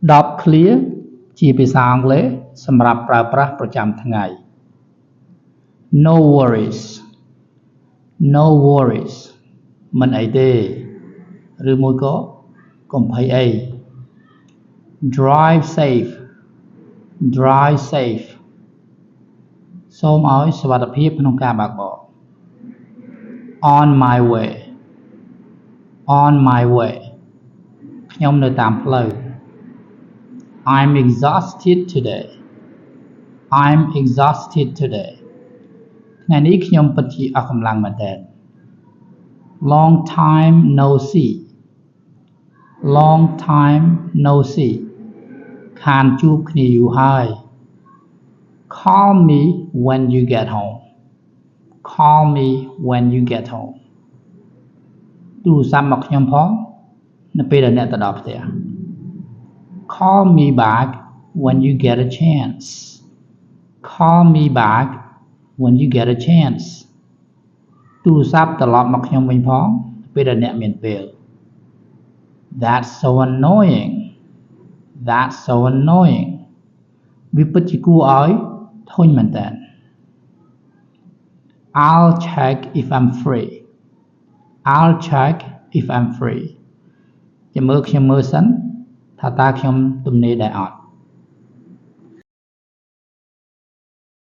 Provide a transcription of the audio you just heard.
10 clear ជាភាសាអង់គ្លេសសម្រាប់ប្រើប្រាស់ប្រចាំថ្ងៃ No worries No worries មិនអីទេឬមួយក៏កុំភ័យអី Drive safe Drive safe សូមឲ្យសុវត្ថិភាពក្នុងការបើកបរ On my way On my way ខ្ញុំនៅតាមផ្លូវ I'm exhausted today I'm exhausted today ថ្ងៃនេះខ្ញុំពិតជាអស់កម្លាំងមែនទែន Long time no see Long time no see ខានជួបគ្នាយូរហើយ Call me when you get home Call me when you get home ទូរស័ព្ទមកខ្ញុំផងនៅពេលដែលអ្នកទៅដល់ផ្ទះ Call me back when you get a chance Call me back when you get a chance ទូរស័ព្ទត្រឡប់មកខ្ញុំវិញផងពេលដែលអ្នកមានពេល That's so annoying That's so annoying វាពិតជាគួរឲ្យធុញមែនតើ I'll check if I'm free I'll check if I'm free ចាំមើលខ្ញុំមើលសិនថាតើខ្ញុំទំនេរដែរអត់